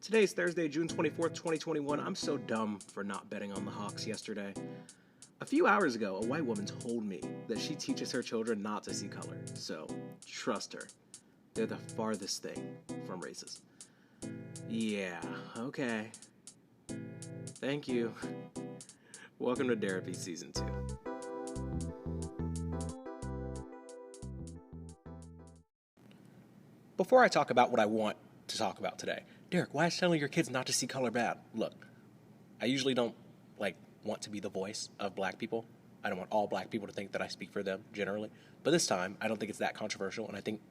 Today's Thursday, June 24th, 2021. I'm so dumb for not betting on the Hawks yesterday. A few hours ago, a white woman told me that she teaches her children not to see color, so trust her. They're the farthest thing from racist. Yeah, okay. Thank you. Welcome to Derapy Season 2. Before I talk about what I want to talk about today, Derek, why is telling your kids not to see color bad? Look, I usually don't, want to be the voice of black people. I don't want all black people to think that I speak for them, generally. But this time, I don't think it's that controversial, and I think,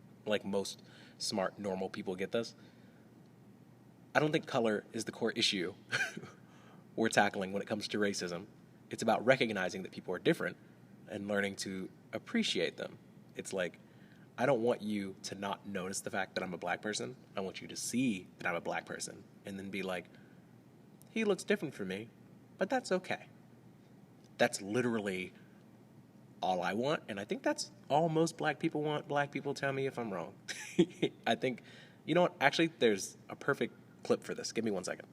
most smart, normal people get this. I don't think color is the core issue we're tackling when it comes to racism. It's about recognizing that people are different and learning to appreciate them. It's I don't want you to not notice the fact that I'm a black person. I want you to see that I'm a black person and then be like, he looks different from me, but that's okay. That's literally all I want, and I think that's all most black people want. Black people, tell me if I'm wrong. I think, you know what? Actually, there's a perfect clip for this. Give me 1 second.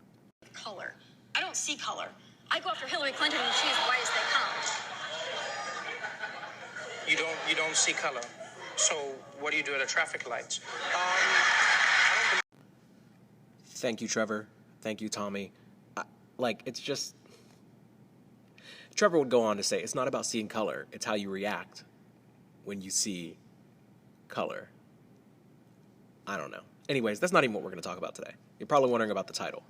Color. I don't see color. I go after Hillary Clinton and she's white as they come. You don't see color. So what do you do at a traffic light? Thank you, Trevor. Thank you, Tommy. It's just... Trevor would go on to say, it's not about seeing color. It's how you react when you see color. I don't know. Anyways, that's not even what we're going to talk about today. You're probably wondering about the title.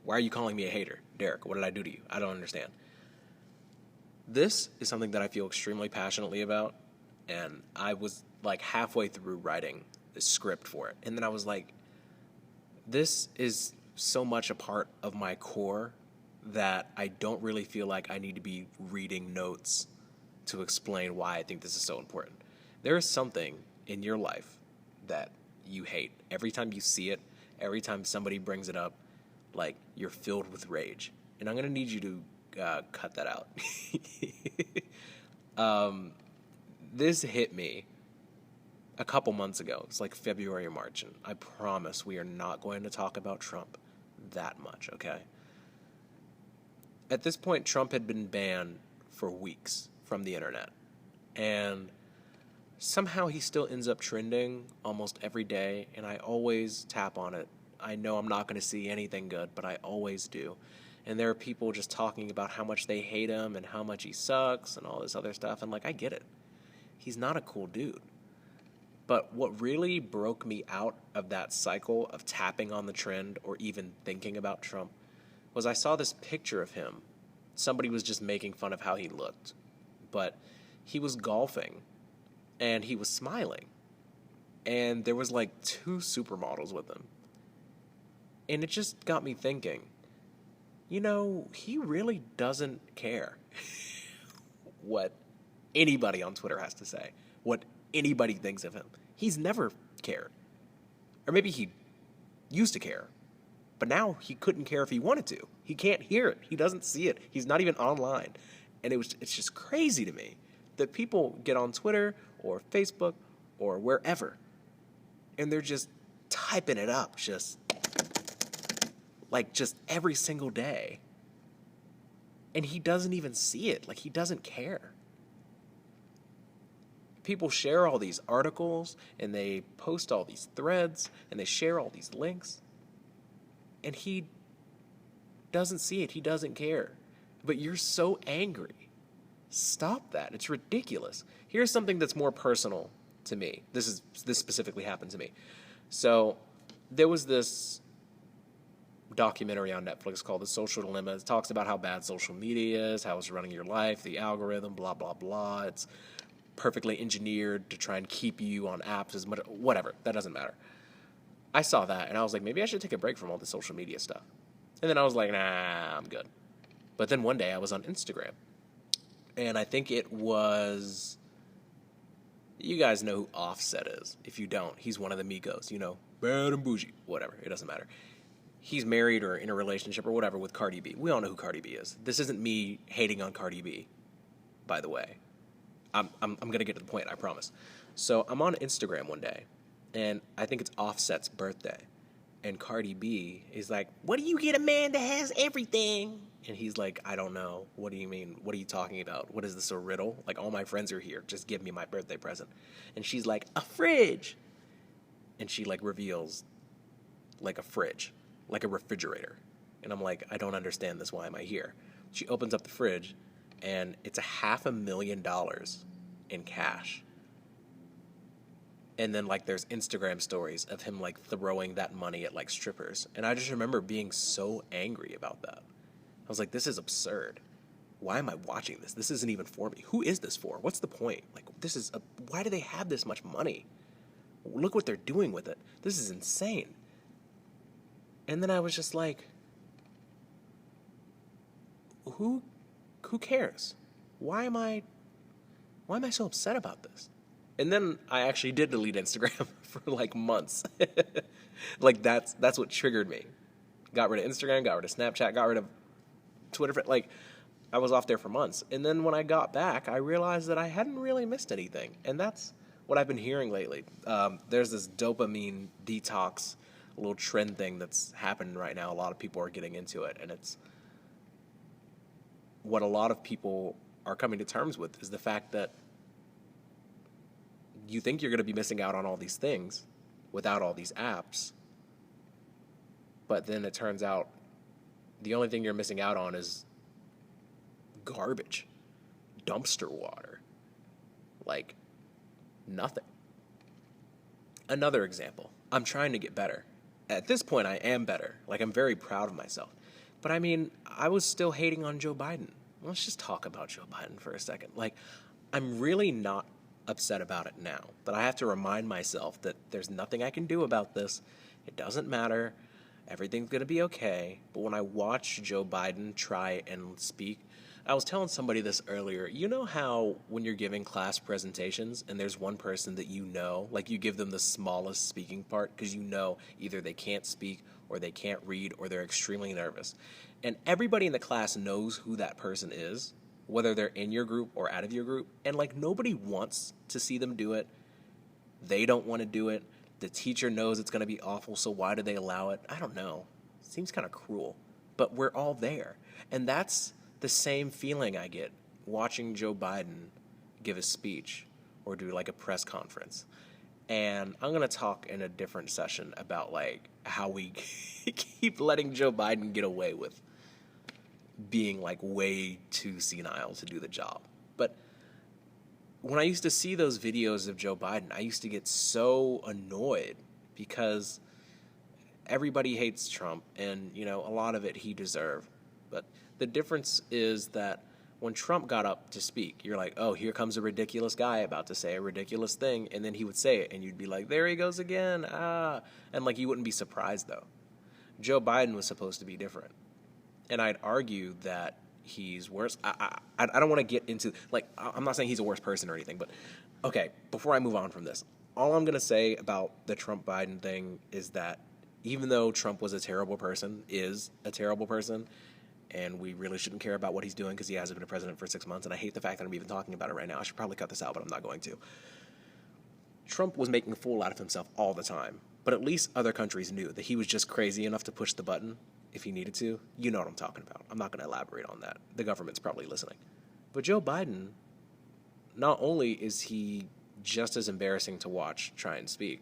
Why are you calling me a hater? Derek, what did I do to you? I don't understand. This is something that I feel extremely passionately about, and I was halfway through writing the script for it. And then I was like, this is so much a part of my core that I don't really feel like I need to be reading notes to explain why I think this is so important. There is something in your life that you hate. Every time you see it, every time somebody brings it up, you're filled with rage. And I'm going to need you to cut that out. This hit me a couple months ago. It's February or March, and I promise we are not going to talk about Trump that much, okay? At this point, Trump had been banned for weeks from the internet, and somehow he still ends up trending almost every day, and I always tap on it. I know I'm not going to see anything good, but I always do. And there are people just talking about how much they hate him and how much he sucks and all this other stuff, and I get it. He's not a cool dude. But what really broke me out of that cycle of tapping on the trend or even thinking about Trump was I saw this picture of him. Somebody was just making fun of how he looked. But he was golfing, and he was smiling. And there was 2 supermodels with him. And it just got me thinking, he really doesn't care what anybody on Twitter has to say, what anybody thinks of him. He's never cared. Or maybe he used to care, but now he couldn't care if he wanted to. He can't hear it. He doesn't see it. He's not even online. And it's just crazy to me that people get on Twitter or Facebook or wherever, and they're just typing it up just every single day. And he doesn't even see it. He doesn't care. People share all these articles, and they post all these threads, and they share all these links. And he doesn't see it. He doesn't care. But you're so angry. Stop that. It's ridiculous. Here's something that's more personal to me. This specifically happened to me. So there was this documentary on Netflix called The Social Dilemma. It talks about how bad social media is, how it's running your life, the algorithm, blah, blah, blah. It's perfectly engineered to try and keep you on apps as much, whatever. That doesn't matter. I saw that, and I was like, maybe I should take a break from all this social media stuff. And then I was like, nah, I'm good. But then one day I was on Instagram, and I think it was, you guys know who Offset is. If you don't, he's one of the Migos, bad and bougie, whatever, it doesn't matter. He's married or in a relationship or whatever with Cardi B. We all know who Cardi B is. This isn't me hating on Cardi B, by the way. I'm going to get to the point, I promise. So I'm on Instagram one day, and I think it's Offset's birthday. And Cardi B is like, what do you get a man that has everything? And he's like, I don't know. What do you mean? What are you talking about? What is this, a riddle? Like, all my friends are here. Just give me my birthday present. And she's like, a fridge. And she, like, reveals, like, a fridge, like a refrigerator. And I'm like, I don't understand this. Why am I here? She opens up the fridge, and it's $500,000 in cash. And then, like, there's Instagram stories of him, like, throwing that money at, like, strippers. And I just remember being so angry about that. I was like, this is absurd. Why am I watching this? This isn't even for me. Who is this for? What's the point? Like, why do they have this much money? Look what they're doing with it. This is insane. And then I was just like, who cares? Why am I so upset about this? And then I actually did delete Instagram for like months. Like that's what triggered me. Got rid of Instagram, got rid of Snapchat, got rid of Twitter. Like I was off there for months. And then when I got back, I realized that I hadn't really missed anything. And that's what I've been hearing lately. There's this dopamine detox little trend thing that's happening right now. A lot of people are getting into it. And it's what a lot of people are coming to terms with is the fact that you think you're going to be missing out on all these things without all these apps. But then it turns out the only thing you're missing out on is garbage, dumpster water, like nothing. Another example, I'm trying to get better. At this point, I am better. Like, I'm very proud of myself. But I mean, I was still hating on Joe Biden. Let's just talk about Joe Biden for a second. Like, I'm really not upset about it now, but I have to remind myself that there's nothing I can do about this. It doesn't matter. Everything's going to be okay. But when I watch Joe Biden try and speak, I was telling somebody this earlier. You know how when you're giving class presentations and there's one person that you know, like you give them the smallest speaking part because you know either they can't speak or they can't read or they're extremely nervous. And everybody in the class knows who that person is, whether they're in your group or out of your group, and like nobody wants to see them do it. They don't want to do it. The teacher knows it's going to be awful, so why do they allow it? I don't know. It seems kind of cruel, but we're all there. And that's the same feeling I get watching Joe Biden give a speech or do like a press conference. And I'm going to talk in a different session about like how we keep letting Joe Biden get away with being like way too senile to do the job. But when I used to see those videos of Joe Biden, I used to get so annoyed because everybody hates Trump and, you know, a lot of it he deserved. But the difference is that when Trump got up to speak, you're like, oh, here comes a ridiculous guy about to say a ridiculous thing. And then he would say it and you'd be like, there he goes again. And like, you wouldn't be surprised though. Joe Biden was supposed to be different. And I'd argue that he's worse. I don't want to get into, like, I'm not saying he's a worse person or anything, but, okay, before I move on from this, all I'm going to say about the Trump-Biden thing is that even though Trump was a terrible person, and we really shouldn't care about what he's doing because he hasn't been a president for 6 months, and I hate the fact that I'm even talking about it right now. I should probably cut this out, but I'm not going to. Trump was making a fool out of himself all the time, but at least other countries knew that he was just crazy enough to push the button if he needed to. You know what I'm talking about. I'm not going to elaborate on that. The government's probably listening. But Joe Biden, not only is he just as embarrassing to watch try and speak,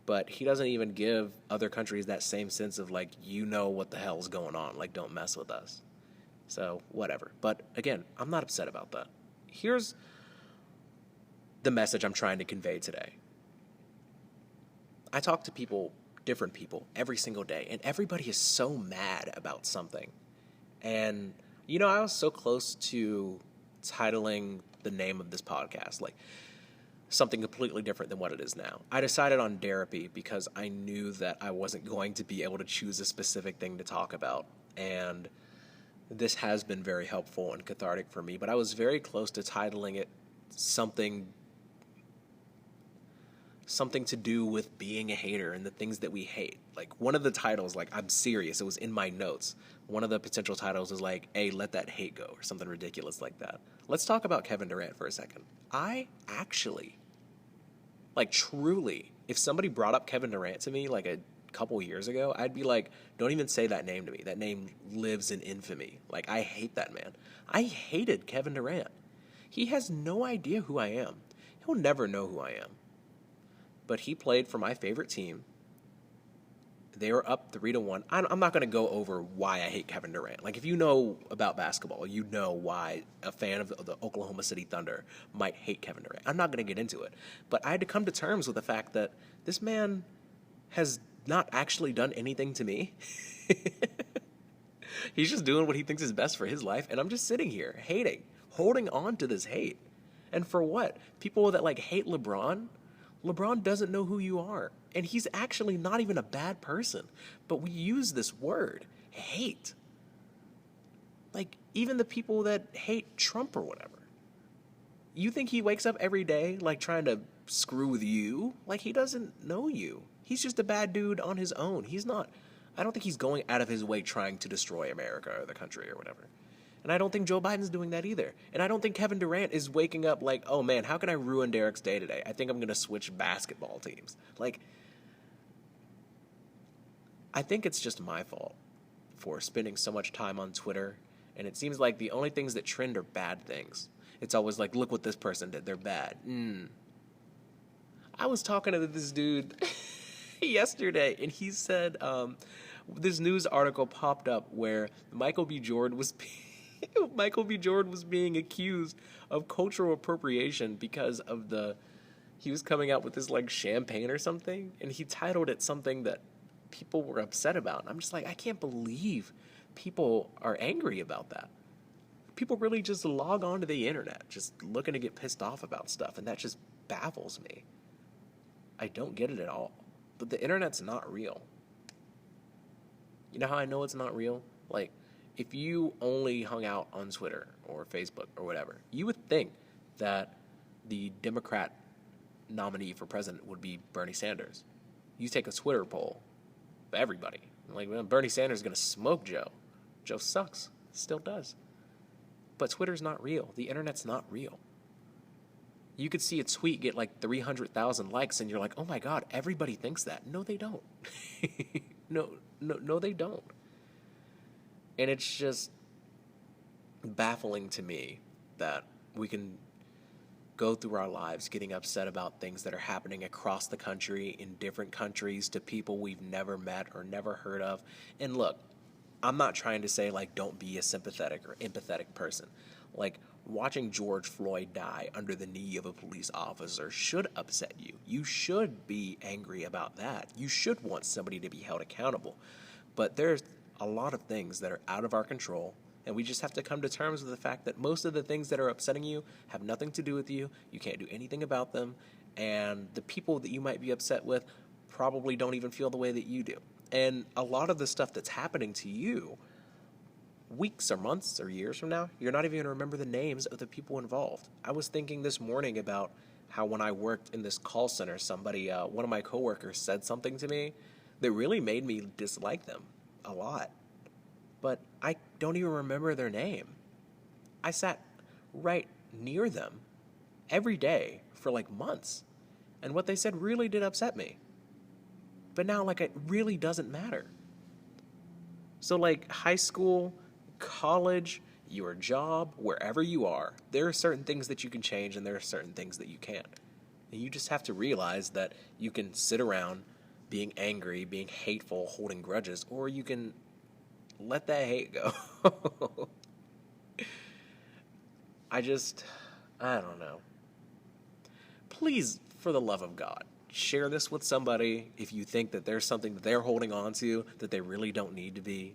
but he doesn't even give other countries that same sense of like, you know what the hell's going on. Like, don't mess with us. So, whatever. But again, I'm not upset about that. Here's the message I'm trying to convey today. I talk to people, different people, every single day, and everybody is so mad about something. And, you know, I was so close to titling the name of this podcast, like, something completely different than what it is now. I decided on Derapy because I knew that I wasn't going to be able to choose a specific thing to talk about, and this has been very helpful and cathartic for me, but I was very close to titling it something to do with being a hater and the things that we hate. Like, one of the titles, like, I'm serious, it was in my notes. One of the potential titles was like, hey, let that hate go, or something ridiculous like that. Let's talk about Kevin Durant for a second. I actually, like, truly, if somebody brought up Kevin Durant to me, like a couple years ago, I'd be like, don't even say that name to me. That name lives in infamy. Like, I hate that man. I hated Kevin Durant. He has no idea who I am. He'll never know who I am. But he played for my favorite team. They were up 3-1. I'm not going to go over why I hate Kevin Durant. Like, if you know about basketball, you know why a fan of the Oklahoma City Thunder might hate Kevin Durant. I'm not going to get into it. But I had to come to terms with the fact that this man has not actually done anything to me. He's just doing what he thinks is best for his life, and I'm just sitting here hating, holding on to this hate. And for what? People that like hate LeBron doesn't know who you are. And he's actually not even a bad person. But we use this word, hate. Like, even the people that hate Trump or whatever. You think he wakes up every day, like, trying to screw with you? Like, he doesn't know you. He's just a bad dude on his own. He's not, I don't think he's going out of his way trying to destroy America or the country or whatever. And I don't think Joe Biden's doing that either. And I don't think Kevin Durant is waking up like, oh man, how can I ruin Derek's day today? I think I'm going to switch basketball teams. Like, I think it's just my fault for spending so much time on Twitter. And it seems like the only things that trend are bad things. It's always like, look what this person did. They're bad. I was talking to this dude yesterday, and he said this news article popped up where Michael B. Jordan was being accused of cultural appropriation because of he was coming out with this like champagne or something, and he titled it something that people were upset about. And I'm just like, I can't believe people are angry about that. People really just log on to the internet just looking to get pissed off about stuff, and that just baffles me. I don't get it at all. But the internet's not real. You know how I know it's not real? Like, if you only hung out on Twitter or Facebook or whatever, you would think that the Democrat nominee for president would be Bernie Sanders. You take a Twitter poll of everybody. Like, well, Bernie Sanders is going to smoke Joe. Joe sucks. Still does. But Twitter's not real. The internet's not real. You could see a tweet get like 300,000 likes and you're like, oh my God, everybody thinks that. No, they don't. No, they don't. And it's just baffling to me that we can go through our lives getting upset about things that are happening across the country, in different countries, to people we've never met or never heard of. And look, I'm not trying to say, like, don't be a sympathetic or empathetic person. Like, watching George Floyd die under the knee of a police officer should upset you. You should be angry about that. You should want somebody to be held accountable. But there's a lot of things that are out of our control, and we just have to come to terms with the fact that most of the things that are upsetting you have nothing to do with you. You can't do anything about them, and the people that you might be upset with probably don't even feel the way that you do. And a lot of the stuff that's happening to you weeks or months or years from now, you're not even going to remember the names of the people involved. I was thinking this morning about how when I worked in this call center, somebody, one of my coworkers said something to me that really made me dislike them a lot. But I don't even remember their name. I sat right near them every day for like months. And what they said really did upset me. But now, like, it really doesn't matter. So, like, high school, college, your job, wherever you are, there are certain things that you can change and there are certain things that you can't. And you just have to realize that you can sit around being angry, being hateful, holding grudges, or you can let that hate go. I don't know. Please, for the love of God, share this with somebody if you think that there's something that they're holding on to that they really don't need to be.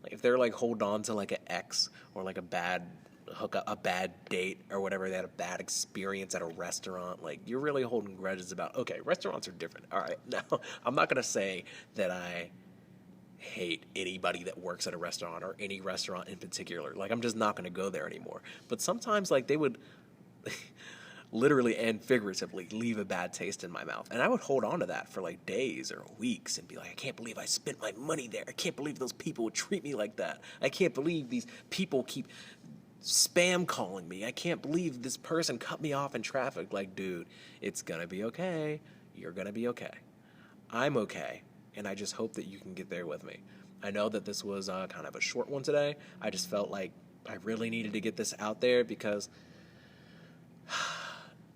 Like, if they're like holding on to like an ex or like a bad hookup, a bad date or whatever, they had a bad experience at a restaurant, like, you're really holding grudges about, okay, restaurants are different. All right, now, I'm not going to say that I hate anybody that works at a restaurant or any restaurant in particular. Like, I'm just not going to go there anymore. But sometimes, like, they would literally and figuratively leave a bad taste in my mouth. And I would hold on to that for like days or weeks and be like, I can't believe I spent my money there. I can't believe those people would treat me like that. I can't believe these people keep spam calling me. I can't believe this person cut me off in traffic. Like, dude, it's going to be okay. You're going to be okay. I'm okay. and I just hope that you can get there with me. I know that this was kind of a short one today. I just felt like I really needed to get this out there because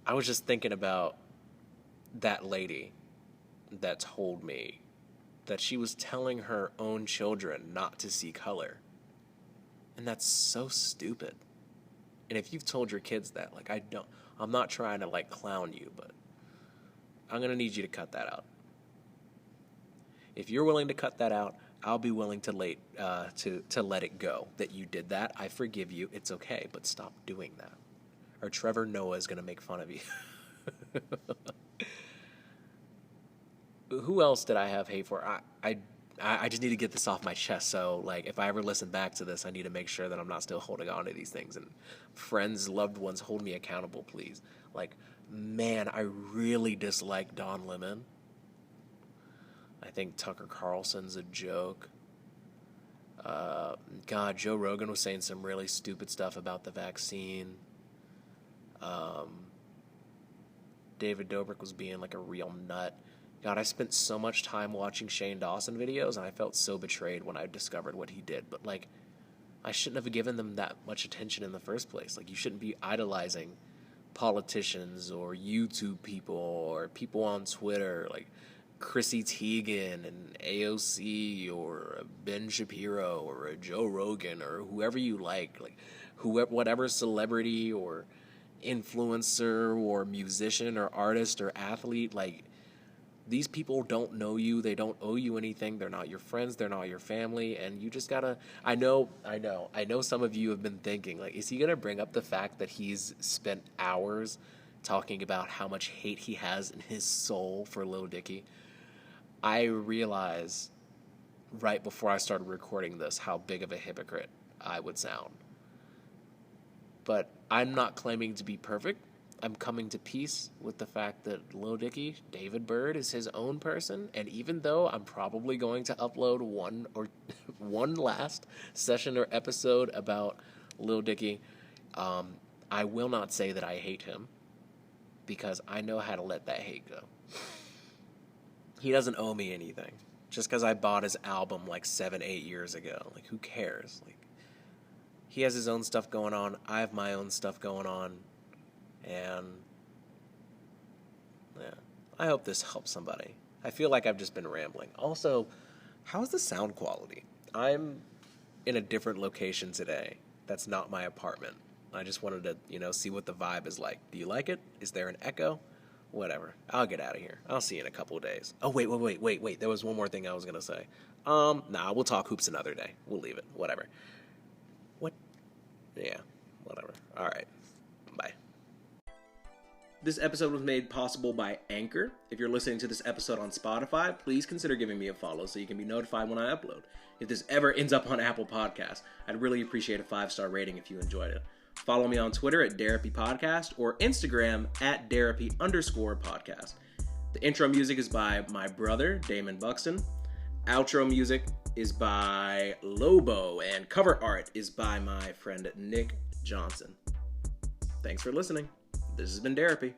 I was just thinking about that lady that told me that she was telling her own children not to see color. And that's so stupid. And if you've told your kids that, like, I'm not trying to, like, clown you, but I'm going to need you to cut that out. If you're willing to cut that out, I'll be willing to let it go that you did that. I forgive you. It's okay, but stop doing that. Or Trevor Noah is going to make fun of you. Who else did I have hate for? I just need to get this off my chest. So, like, if I ever listen back to this, I need to make sure that I'm not still holding on to these things. And friends, loved ones, hold me accountable, please. Like, man, I really dislike Don Lemon. I think Tucker Carlson's a joke. God, Joe Rogan was saying some really stupid stuff about the vaccine. David Dobrik was being like a real nut. God, I spent so much time watching Shane Dawson videos, and I felt so betrayed when I discovered what he did. But, like, I shouldn't have given them that much attention in the first place. Like, you shouldn't be idolizing politicians or YouTube people or people on Twitter, like Chrissy Teigen and AOC or Ben Shapiro or a Joe Rogan or whoever you like whatever celebrity or influencer or musician or artist or athlete, like, these people don't know you. They don't owe you anything. They're not your friends. They're not your family. And you just gotta, I know some of you have been thinking, like, is he gonna bring up the fact that he's spent hours talking about how much hate he has in his soul for Lil Dicky? I realized right before I started recording this how big of a hypocrite I would sound. But I'm not claiming to be perfect. I'm coming to peace with the fact that Lil Dicky, David Byrd, is his own person, and even though I'm probably going to upload one last session or episode about Lil Dicky, I will not say that I hate him, because I know how to let that hate go. He doesn't owe me anything. Just because I bought his album like 7-8 years ago. Like, who cares? Like, he has his own stuff going on. I have my own stuff going on. And, yeah, I hope this helps somebody. I feel like I've just been rambling. Also, how's the sound quality? I'm in a different location today. That's not my apartment. I just wanted to, see what the vibe is like. Do you like it? Is there an echo? Whatever. I'll get out of here. I'll see you in a couple of days. Oh, wait. There was one more thing I was going to say. Nah, we'll talk hoops another day. We'll leave it. Whatever. What? Yeah, whatever. All right. Bye. This episode was made possible by Anchor. If you're listening to this episode on Spotify, please consider giving me a follow so you can be notified when I upload. If this ever ends up on Apple Podcasts, I'd really appreciate a 5-star rating if you enjoyed it. Follow me on Twitter at Derapy Podcast or Instagram at Derapy_podcast. The intro music is by my brother, Damon Buxton. Outro music is by Lobo, and cover art is by my friend Nick Johnson. Thanks for listening. This has been Derapy.